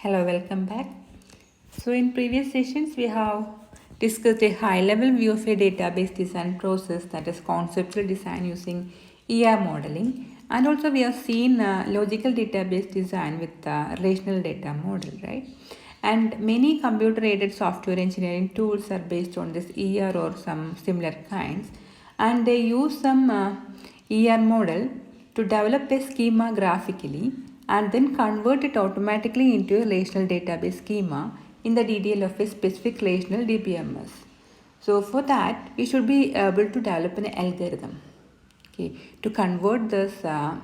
Hello, welcome back. So in previous sessions, we have discussed a high-level view of a database design process, that is conceptual design using ER modeling, and also we have seen logical database design with relational data model, right? And many computer-aided software engineering tools are based on this ER or some similar kinds, and they use some ER model to develop a schema graphically and then convert it automatically into a relational database schema in the DDL of a specific relational DBMS. So for that, we should be able to develop an algorithm, okay, to convert this ER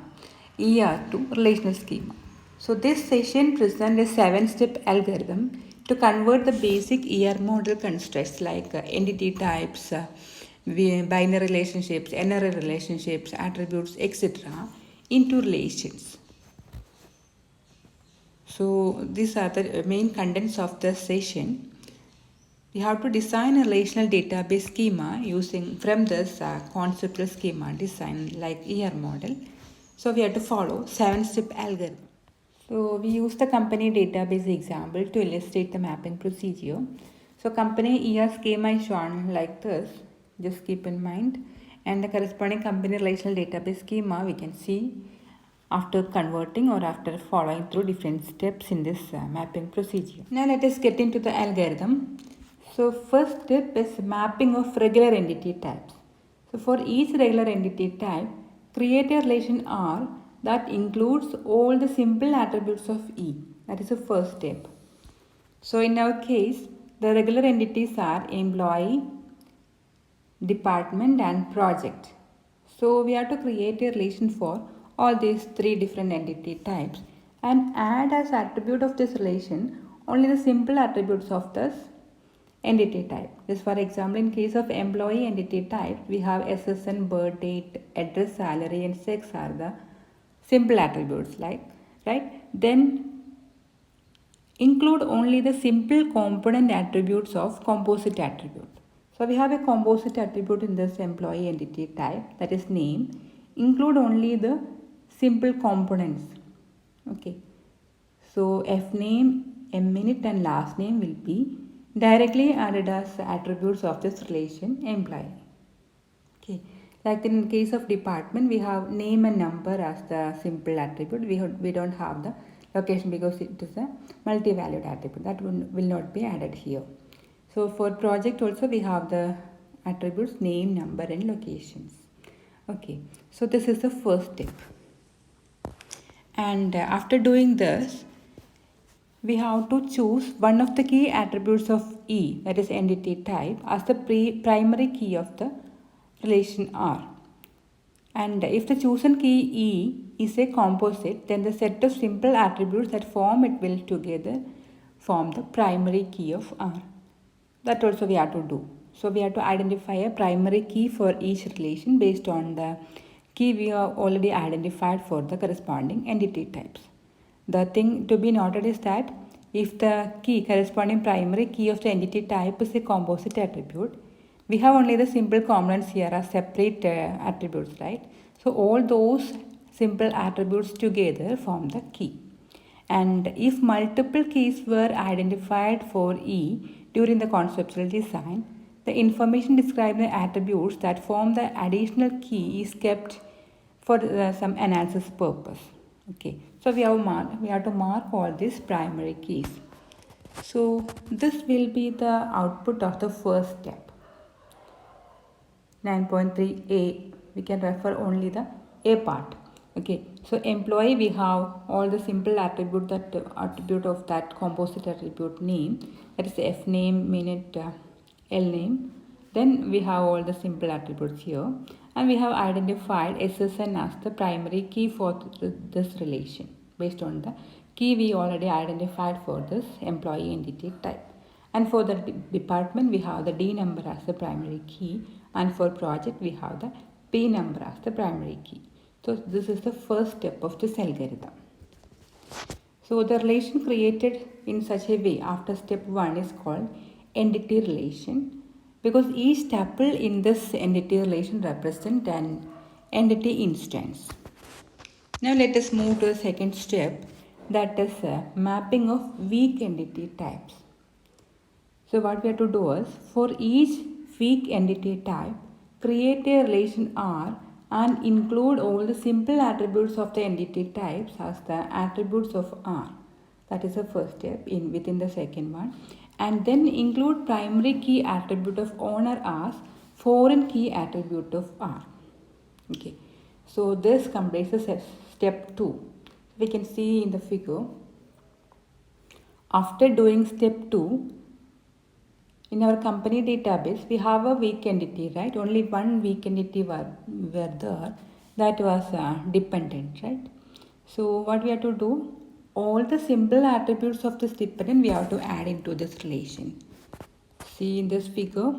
to relational schema. So this session presents a 7-step algorithm to convert the basic ER model constructs like entity types, binary relationships, NRA relationships, attributes, etc. into relations. So these are the main contents of the session. We have to design a relational database schema using from this conceptual schema design like ER model. So we have to follow 7-step algorithm. So we use the company database example to illustrate the mapping procedure. So company ER schema is shown like this. Just keep in mind. And the corresponding company relational database schema we can see after converting or after following through different steps in this mapping procedure. Now let us get into the algorithm. So first step is mapping of regular entity types. So for each regular entity type, create a relation R that includes all the simple attributes of E. That is the first step. So in our case, the regular entities are employee, department and project. So we have to create a relation for all these three different entity types and add as attribute of this relation only the simple attributes of this entity type. Just for example, in case of employee entity type, we have SSN, birth date, address, salary and sex are the simple attributes, like, right? Then include only the simple component attributes of composite attribute. So we have a composite attribute in this employee entity type, that is name. Include only the simple components. Okay. So F name, minute and last name will be directly added as attributes of this relation employee. Okay. Like in case of department, we have name and number as the simple attribute. We don't have the location because it is a multi-valued attribute. That will not be added here. So for project also we have the attributes name, number and locations. Okay. So this is the first step. And after doing this, we have to choose one of the key attributes of E, that is entity type, as the primary key of the relation R. And if the chosen key E is a composite, then the set of simple attributes that form it will together form the primary key of R. That also we have to do. So we have to identify a primary key for each relation based on the key we have already identified for the corresponding entity types. The thing to be noted is that if the key corresponding primary key of the entity type is a composite attribute, we have only the simple components here as separate attributes, right? So all those simple attributes together form the key. And if multiple keys were identified for E during the conceptual design, the information describing the attributes that form the additional key is kept for some analysis purpose. Okay, so we have to mark all these primary keys. So this will be the output of the first step. 9.3a, we can refer only the A part. Okay, so employee we have all the simple attribute of that composite attribute name, that is F name, minute, L name. Then we have all the simple attributes here, and we have identified SSN as the primary key for this relation based on the key we already identified for this employee entity type. And for the department, we have the D number as the primary key, and for project, we have the P number as the primary key. So this is the first step of this algorithm. So the relation created in such a way after step 1 is called entity relation, because each tuple in this entity relation represents an entity instance. Now let us move to the second step, that is mapping of weak entity types. So what we have to do is, for each weak entity type, create a relation R and include all the simple attributes of the entity types as the attributes of R. That is the first step within the second one. And then include primary key attribute of owner as foreign key attribute of R. Okay. So this completes the step 2. We can see in the figure. After doing step 2, in our company database, we have a weak entity, right? Only one weak entity were there. That was dependent, right? So what we have to do? All the simple attributes of this dependent we have to add into this relation. See in this figure,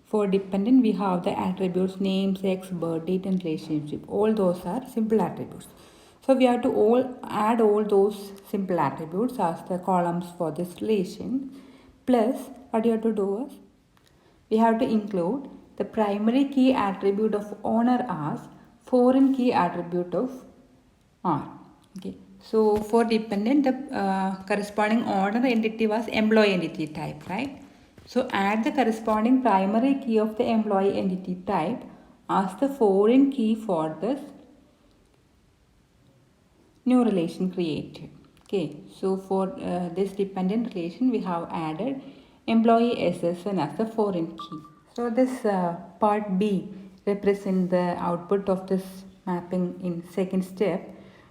for dependent we have the attributes name, sex, birth date and relationship. All those are simple attributes. So we have to add all those simple attributes as the columns for this relation. Plus, what you have to do is, we have to include the primary key attribute of owner as foreign key attribute of R. Okay. So for dependent, the corresponding owner entity was employee entity type, right? So add the corresponding primary key of the employee entity type as the foreign key for this new relation created. Okay, so for this dependent relation we have added employee SSN as the foreign key. So this part B represents the output of this mapping in second step.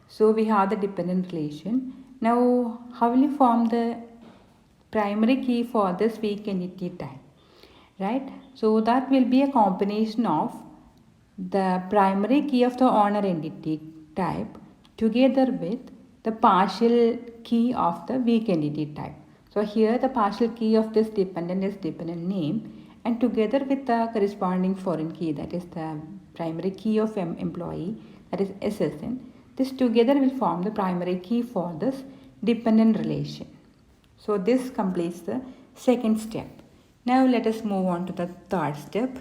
So we have the dependent relation. Now how will you form the primary key for this weak entity type, right? So that will be a combination of the primary key of the owner entity type together with the partial key of the weak entity type. So here the partial key of this dependent is dependent name, and together with the corresponding foreign key, that is the primary key of employee, that is SSN, this together will form the primary key for this dependent relation. So this completes the second step. Now let us move on to the third step.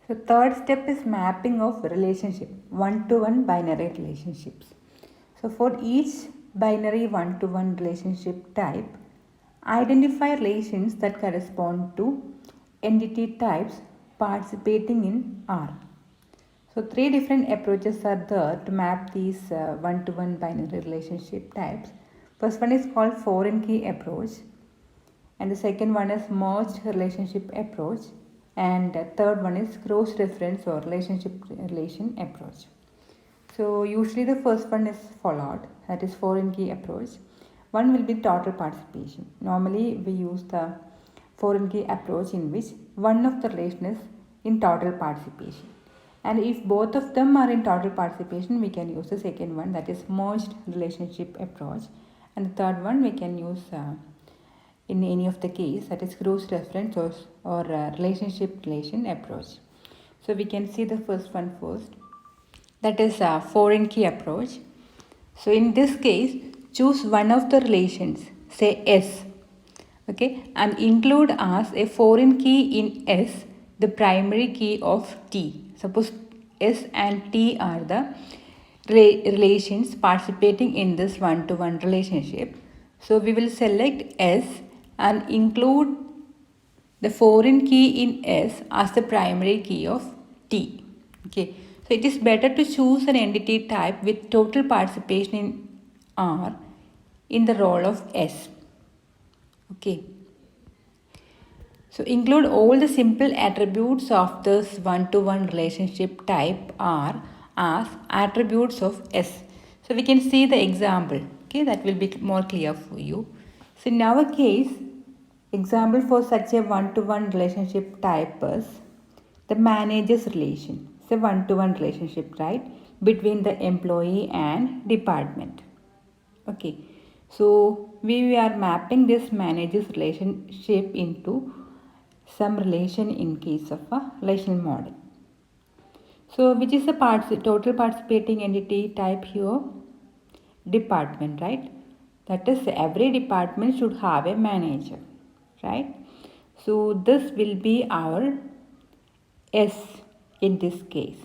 So third step is mapping of relationship, one-to-one binary relationships. So for each binary one-to-one relationship type, identify relations that correspond to entity types participating in R. So three different approaches are there to map these one-to-one binary relationship types. First one is called foreign key approach, and the second one is merged relationship approach, and the third one is cross reference or relation approach. So usually the first one is followed, that is foreign key approach. One will be total participation. Normally we use the foreign key approach in which one of the relation is in total participation, and if both of them are in total participation, we can use the second one, that is merged relationship approach, and the third one we can use in any of the case, that is cross reference or relation approach. So we can see the first one first, that is a foreign key approach. So in this case, choose one of the relations, say S, okay, and include as a foreign key in S the primary key of T. Suppose S and T are the relations participating in this one-to-one relationship. So we will select S and include the foreign key in S as the primary key of T. Okay, so it is better to choose an entity type with total participation in R in the role of S. Okay. So include all the simple attributes of this one-to-one relationship type R as attributes of S. So we can see the example. Okay, that will be more clear for you. So in our case, example for such a one-to-one relationship type is the manager's relation. It's a one-to-one relationship, right, between the employee and department. Okay, so we are mapping this manager's relationship into some relation in case of a relational model. So which is the total participating entity type here? Department, right? That is, every department should have a manager, right? So this will be our S in this case.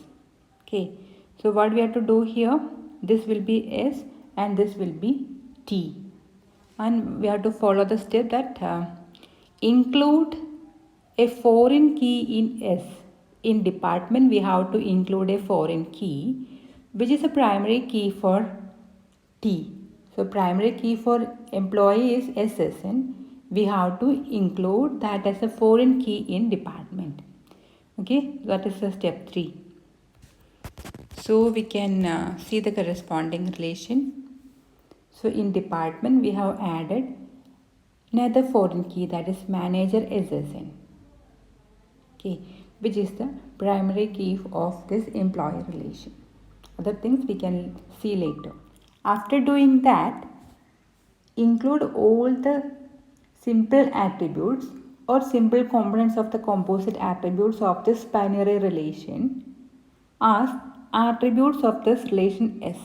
Okay, so what we have to do here, this will be S and this will be T. And we have to follow the step that include a foreign key in S. In department, we have to include a foreign key, which is a primary key for T. So primary key for employee is SSN. We have to include that as a foreign key in department. Okay, that is the step 3. So we can see the corresponding relation. So in department, we have added another foreign key, that is manager SSN. Okay, which is the primary key of this employee relation. Other things we can see later. After doing that, include all the simple attributes or simple components of the composite attributes of this binary relation as attributes of this relation S.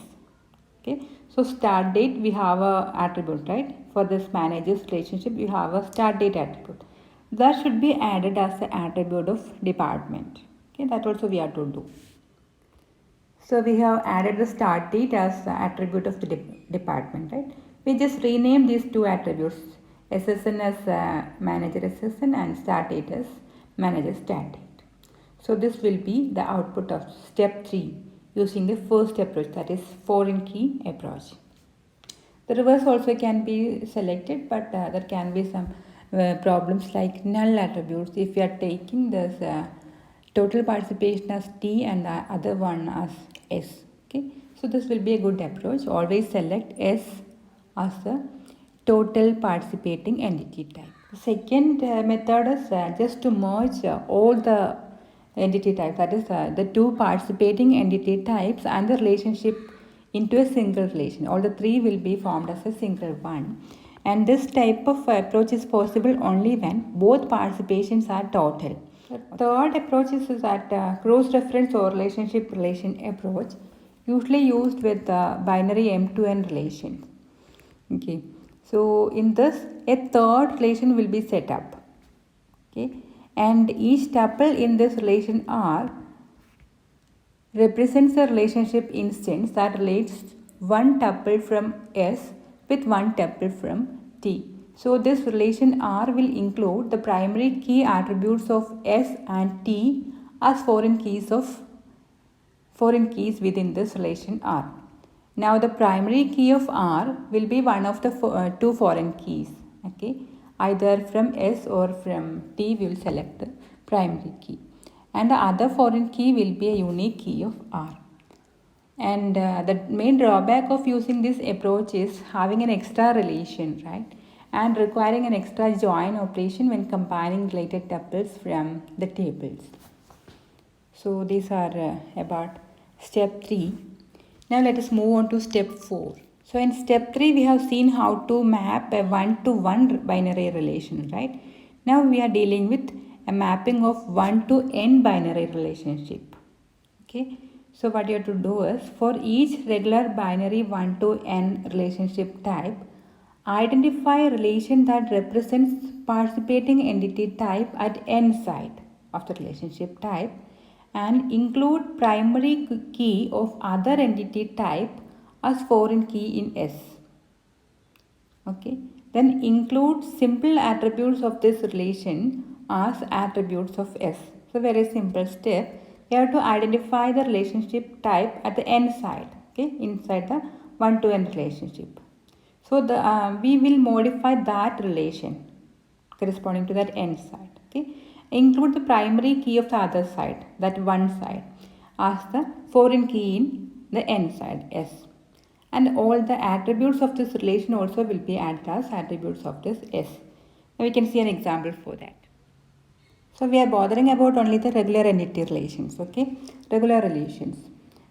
Okay, so start date, we have a attribute, right? For this manager's relationship, you have a start date attribute. That should be added as the attribute of department. Okay, that also we have to do. So we have added the start date as the attribute of the department, right? We just rename these two attributes, SSN as manager SSN and start date as manager start date. So this will be the output of step 3 using the first approach, that is foreign key approach. The reverse also can be selected, but there can be some problems like null attributes. If you are taking this total participation as T and the other one as S. Okay, so this will be a good approach. Always select S as the total participating entity type. The second method is just to merge all the entity types, that is the two participating entity types and the relationship into a single relation. All the three will be formed as a single one. And this type of approach is possible only when both participations are total. The third approach is that cross-reference or relationship relation approach, usually used with binary M2N relations. Okay, so in this, a third relation will be set up. Okay, and each tuple in this relation R represents a relationship instance that relates one tuple from S with one tuple from T. So this relation R will include the primary key attributes of S and T as foreign keys within this relation R. Now the primary key of R will be one of the two foreign keys. Okay, either from S or from T we will select the primary key. And the other foreign key will be a unique key of R. And the main drawback of using this approach is having an extra relation, right? And requiring an extra join operation when combining related tuples from the tables. So these are about step 3. Now let us move on to step 4. So in step 3 we have seen how to map a one-to-one binary relation, right? Now we are dealing with a mapping of 1 to n binary relationship. Okay, so what you have to do is, for each regular binary 1 to n relationship type, identify a relation that represents participating entity type at n side of the relationship type and include primary key of other entity type as foreign key in S. Okay, then include simple attributes of this relation as attributes of S. So very simple step. You have to identify the relationship type at the n side, okay, inside the 1 to n relationship. So we will modify that relation corresponding to that n side. Okay, include the primary key of the other side, that one side, as the foreign key in the n side, S. And all the attributes of this relation also will be added as attributes of this S. Now we can see an example for that. So we are bothering about only the regular entity relations, okay, regular relations.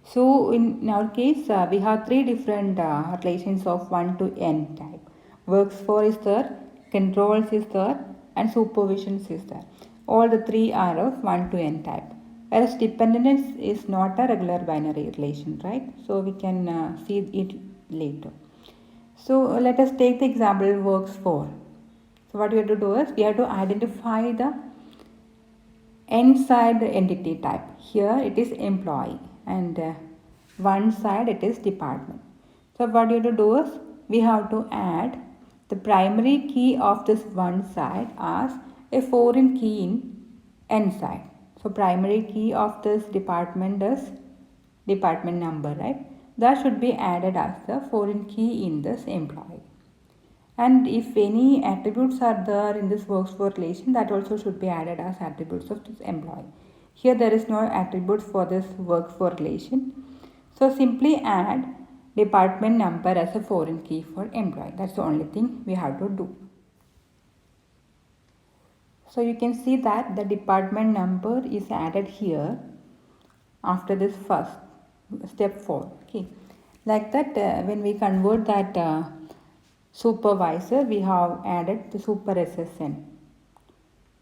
So in our case, we have 3 different relations of 1 to n type. Works for is there, controls is there, and supervisions is there. All the 3 are of 1 to n type. Whereas dependence is not a regular binary relation, right? So we can see it later. So let us take the example works for. So what we have to do is, we have to identify the n side entity type. Here it is employee, and one side it is department. So what you have to do is we have to add the primary key of this one side as a foreign key in n side. So primary key of this department is department number, right? That should be added as the foreign key in this employee. And if any attributes are there in this works for relation, that also should be added as attributes of this employee. Here there is no attributes for this works for relation. So simply add department number as a foreign key for employee. That's the only thing we have to do. So you can see that the department number is added here after this first step 4. Okay, like that when we convert that supervisor, we have added the super SSN.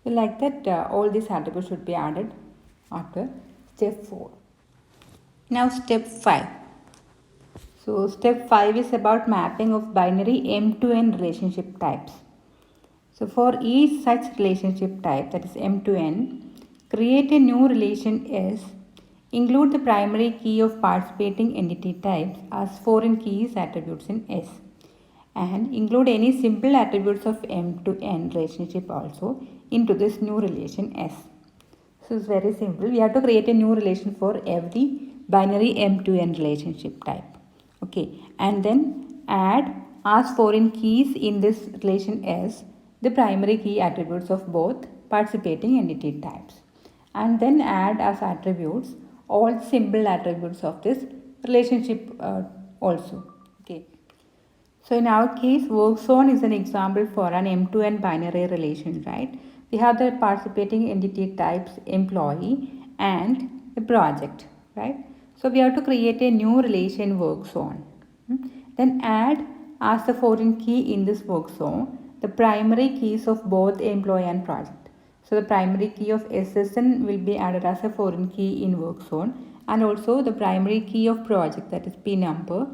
So like that all these attributes should be added after step 4. Now step 5. So step 5 is about mapping of binary M to N relationship types. So for each such relationship type, that is M to N, create a new relation S. Include the primary key of participating entity types as foreign keys attributes in S. And include any simple attributes of M to N relationship also into this new relation S. So it's very simple. We have to create a new relation for every binary M to N relationship type. Okay, and then add as foreign keys in this relation S the primary key attributes of both participating entity types. And then add as attributes all symbol attributes of this relationship also. Okay. So in our case, work zone is an example for an M to N binary relation, right? We have the participating entity types employee and the project, right? So we have to create a new relation work zone. Then add as the foreign key in this work zone the primary keys of both employee and project. So the primary key of SSN will be added as a foreign key in work zone, and also the primary key of project, that is P number,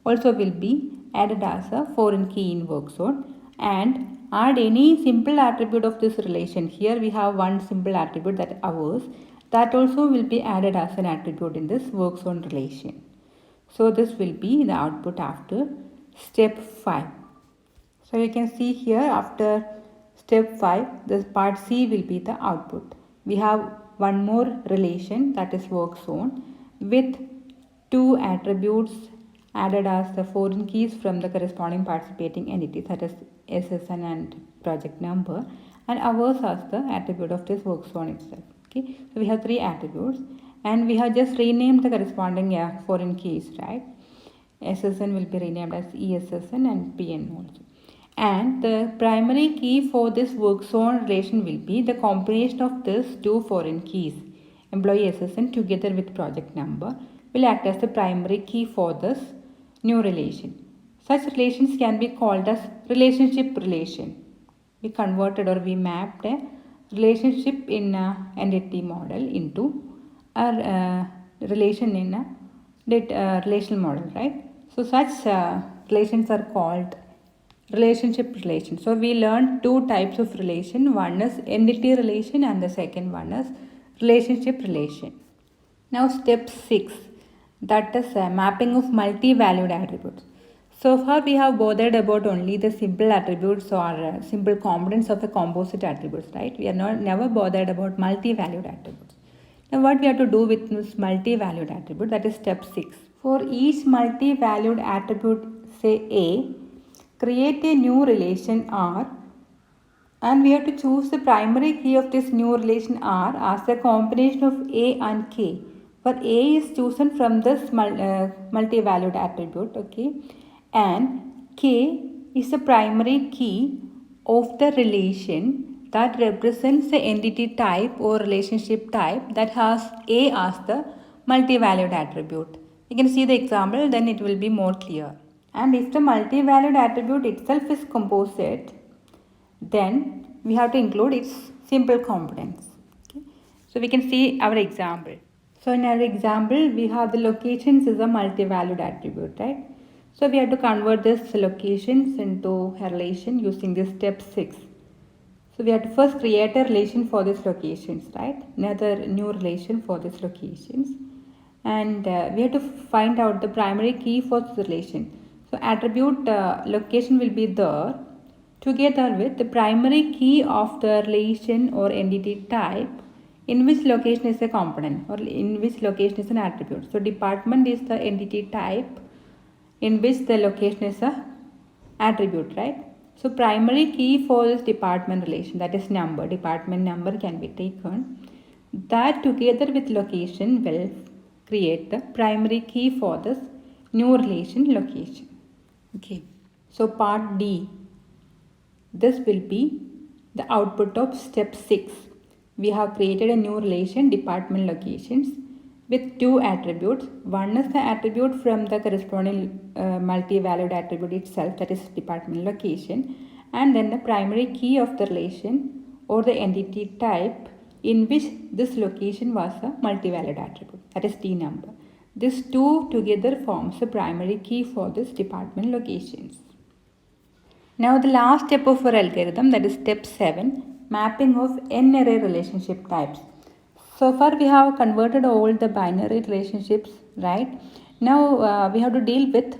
also will be added as a foreign key in work zone. And add any simple attribute of this relation. Here we have one simple attribute, that hours, that also will be added as an attribute in this work zone relation. So this will be the output after step 5. So you can see here after step 5, this part C will be the output. We have one more relation, that is work zone, with 2 attributes added as the foreign keys from the corresponding participating entities, that is SSN and project number, and hours as the attribute of this work zone itself. Okay, so we have 3 attributes, and we have just renamed the corresponding foreign keys, right? SSN will be renamed as ESSN and PN also. And the primary key for this work zone relation will be the combination of these 2 foreign keys, employee SSN together with project number, will act as the primary key for this new relation. Such relations can be called as relationship relation. We converted or we mapped a relationship in an entity model into a relation in a relational model, right? So such relations are called relationship relation. So we learned 2 types of relation. One is entity relation and the second one is relationship relation. Now step 6, that is mapping of multi-valued attributes. So far we have bothered about only the simple attributes or simple components of a composite attributes, right? We are never bothered about multi-valued attributes. Now what we have to do with this multi-valued attribute, that is step 6. For each multi-valued attribute, say A, create a new relation R, and we have to choose the primary key of this new relation R as the combination of A and K. For A is chosen from this multi-valued attribute, okay, and K is the primary key of the relation that represents the entity type or relationship type that has A as the multi-valued attribute. You can see the example, then it will be more clear. And if the multi-valued attribute itself is composite, then we have to include its simple components. Okay. So we can see our example. So in our example, we have the locations is a multi-valued attribute, right? So we have to convert this locations into a relation using this step 6. So we have to first create a relation for these locations, right? Another new relation for these locations. And we have to find out the primary key for this relation. So attribute location will be there together with the primary key of the relation or entity type in which location is a component or in which location is an attribute. So department is the entity type in which the location is a attribute, right? So primary key for this department relation, that is number, department number can be taken. That together with location will create the primary key for this new relation location. Okay. So part D, this will be the output of step 6. We have created a new relation department locations with two attributes. One is the attribute from the corresponding multi-valued attribute itself, that is department location, and then the primary key of the relation or the entity type in which this location was a multi-valued attribute, that is D number. These two together forms the primary key for this department locations. Now the last step of our algorithm, that is step 7, mapping of n-array relationship types. So far we have converted all the binary relationships, right? Now we have to deal with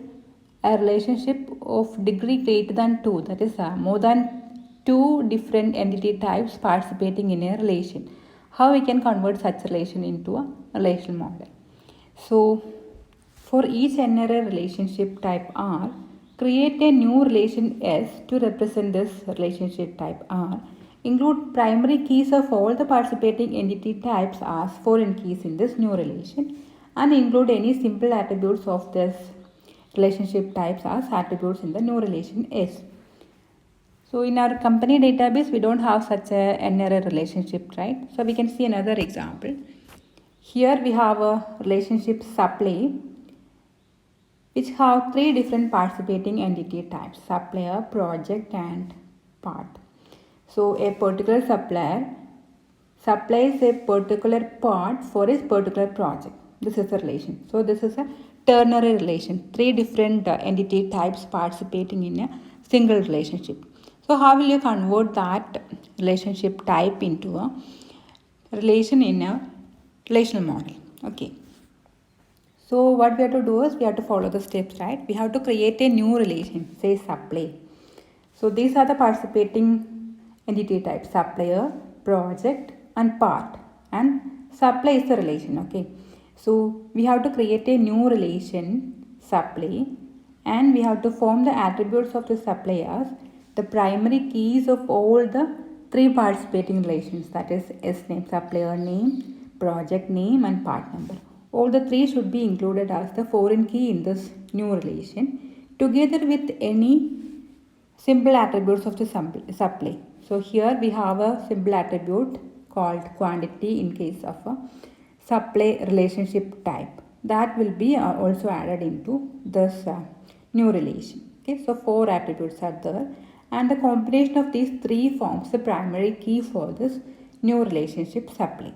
a relationship of degree greater than 2, that is more than 2 different entity types participating in a relation. How we can convert such relation into a relational model? So for each n-array relationship type R, create a new relation S to represent this relationship type R. Include primary keys of all the participating entity types as foreign keys in this new relation, and include any simple attributes of this relationship types as attributes in the new relation S. So in our company database, we don't have such a n-array relationship, right? So we can see another example. Here we have a relationship supply which have 3 different participating entity types: supplier, project and part. So a particular supplier supplies a particular part for a particular project. This is the relation. So this is a ternary relation. 3 different entity types participating in a single relationship. So how will you convert that relationship type into a relation in a relational model? Okay. So what we have to do is we have to follow the steps, right? We have to create a new relation, say supply. So these are the participating entity types: supplier, project and part. And supply is the relation, okay? So we have to create a new relation, supply, and we have to form the attributes of the supply as the primary keys of all the 3 participating relations, that is S name, supplier name, project name and part number. All the 3 should be included as the foreign key in this new relation together with any simple attributes of the supply. So here we have a simple attribute called quantity in case of a supply relationship type. That will be also added into this new relation. Okay, so 4 attributes are there, and the combination of these 3 forms the primary key for this new relationship supply.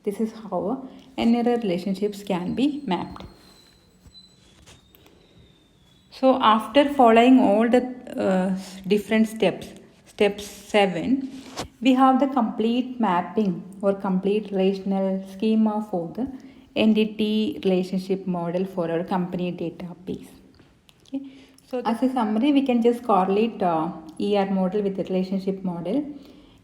This is how n-array relationships can be mapped. So after following all the different steps, step 7, we have the complete mapping or complete relational schema for the entity relationship model for our company database. Okay. So as a summary, we can just correlate ER model with the relationship model.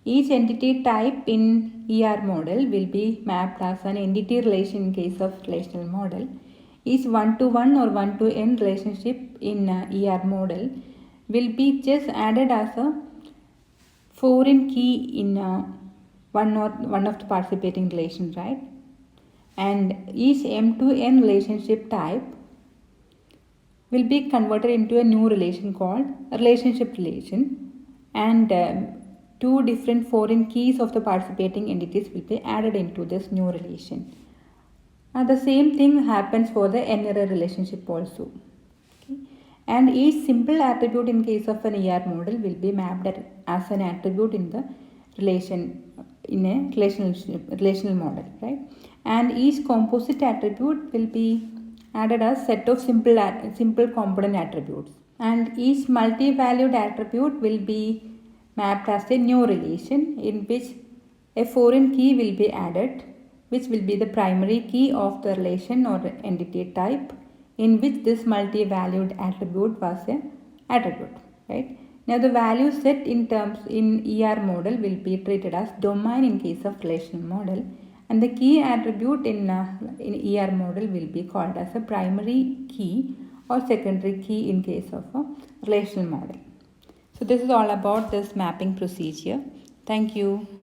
Each entity type in ER model will be mapped as an entity relation in case of relational model. Each one-to-one or one-to-n relationship in ER model will be just added as a foreign key in one of the participating relations, right? And each M2N relationship type will be converted into a new relation called relationship relation, and 2 different foreign keys of the participating entities will be added into this new relation. And the same thing happens for the n-array relationship also. Okay. And each simple attribute in case of an ER model will be mapped as an attribute in the relation in a relational model, right? And each composite attribute will be added as set of simple component attributes. And each multi-valued attribute will be mapped as a new relation in which a foreign key will be added, which will be the primary key of the relation or entity type in which this multi-valued attribute was an attribute, right? Now the value set in terms in ER model will be treated as domain in case of relational model, and the key attribute in ER model will be called as a primary key or secondary key in case of a relational model. So this is all about this mapping procedure. Thank you.